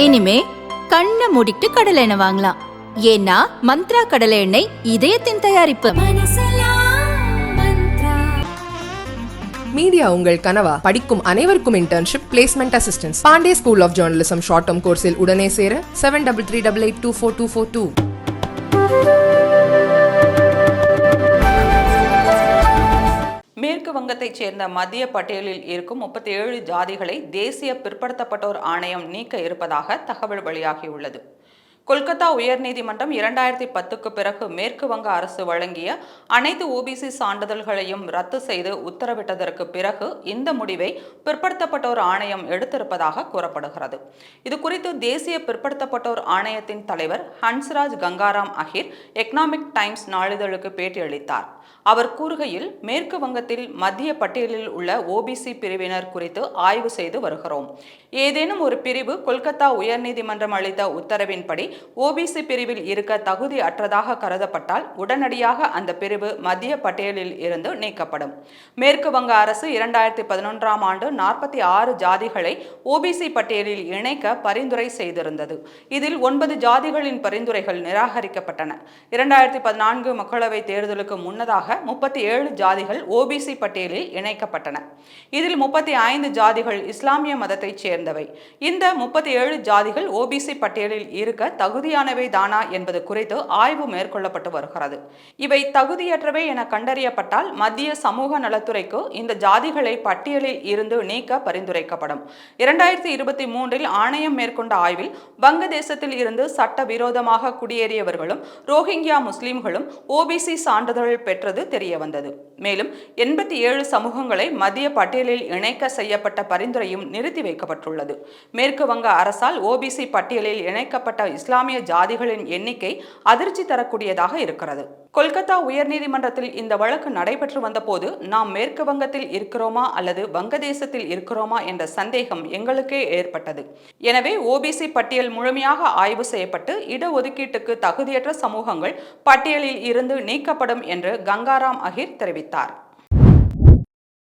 இனிமே கண்ணை மூடிட்டு கடலை எண்ணெய் வாங்கலாம். ஏன்னா மந்த்ரா கடலை எண்ணெய் இதயத்தின் தயாரிப்பு. மீடியா உங்கள் கனவா? படிக்கும் அனைவருக்கும் internship, placement assistance. Pandey school of journalism short term கோர்ஸில் உடனே சேர 7338824242. மேற்கு வங்கத்தைச் சேர்ந்த மத்திய பட்டியலில் இருக்கும் 37 ஜாதிகளை தேசிய பிற்படுத்தப்பட்டோர் ஆணையம் நீக்க இருப்பதாக தகவல் வெளியாகியுள்ளது. கொல்கத்தா உயர்நீதிமன்றம் 2010க்கு பிறகு மேற்கு வங்க அரசு வழங்கிய அனைத்து ஓபிசி சான்றிதழ்களையும் ரத்து செய்து உத்தரவிட்டதற்கு பிறகு இந்த முடிவை பிற்படுத்தப்பட்டோர் ஆணையம் எடுத்திருப்பதாக கூறப்படுகிறது. இது குறித்து தேசிய பிற்படுத்தப்பட்டோர் ஆணையத்தின் தலைவர் ஹன்ஸ்ராஜ் கங்காராம் அஹிர் எக்கனாமிக் டைம்ஸ் நாளிதழுக்கு பேட்டியளித்தார். அவர் கூறுகையில், மேற்கு வங்கத்தில் மத்திய பட்டியலில் உள்ள ஓபிசி பிரிவினர் குறித்து ஆய்வு செய்து வருகிறோம். ஏதேனும் ஒரு பிரிவு கொல்கத்தா உயர்நீதிமன்றம் அளித்த உத்தரவின்படி ஓபிசி பிரிவில் இருக்க தகுதி அற்றதாக கருதப்பட்டால் உடனடியாக அந்த பிரிவு மத்திய பட்டியலில் இருந்து நீக்கப்படும். மேற்கு வங்க அரசு 2011ஆம் ஆண்டு 46 ஜாதிகளை ஓபிசி பட்டியலில் இணைக்க பரிந்துரை செய்திருந்தது. இதில் 9 ஜாதிகளின் பரிந்துரைகள் நிராகரிக்கப்பட்டன. 2014 மக்களவைத் தேர்தலுக்கு முன்னதாக 37 ஜாதிகள் ஓபிசி பட்டியலில் இணைக்கப்பட்டன. இதில் 35 ஜாதிகள் இஸ்லாமிய மதத்தைச் சேர்ந்தவை. இந்த 37 ஜாதிகள் ஓபிசி பட்டியலில் இருக்க தகுதியானவை தானா என்பது குறித்து ஆய்வு மேற்கொள்ளப்பட்டு வருகிறது. இவை தகுதியற்றவை என கண்டறியப்பட்டால் மத்திய சமூக நலத்துறைக்கு இந்த ஜாதிகளை பட்டியலில் இருந்து நீக்க பரிந்துரைக்கப்படும். 2023இல் ஆணையம் மேற்கொண்ட ஆய்வில் வங்கதேசத்தில் இருந்து சட்டவிரோதமாக குடியேறியவர்களும் ரோஹிங்கியா முஸ்லிம்களும் ஓபிசி சான்றிதழ் பெற்றது தெரிய வந்தது. மேலும் 87 சமூகங்களை மத்திய பட்டியலில் இணைக்க செய்யப்பட்ட பரிந்துரையும் நிறுத்தி வைக்கப்பட்டுள்ளது. மேற்கு வங்க அரசால் ஓபிசி பட்டியலில் இணைக்கப்பட்ட இஸ்லாமிய ஜாதிகளின் எண்ணிக்கை அதிர்ச்சி தரக்கூடியதாக இருக்கிறது. கொல்கத்தா உயர்நீதிமன்றத்தில் இந்த வழக்கு நடைபெற்று வந்தபோது நாம் மேற்கு வங்கத்தில் இருக்கிறோமா அல்லது வங்கதேசத்தில் இருக்கிறோமா என்ற சந்தேகம் எங்களுக்கே ஏற்பட்டது. எனவே ஓபிசி பட்டியல் முழுமையாக ஆய்வு செய்யப்பட்டு இடஒதுக்கீட்டுக்கு தகுதியற்ற சமூகங்கள் பட்டியலில் இருந்து நீக்கப்படும் என்று கங்காராம் அஹிர் தெரிவித்தார்.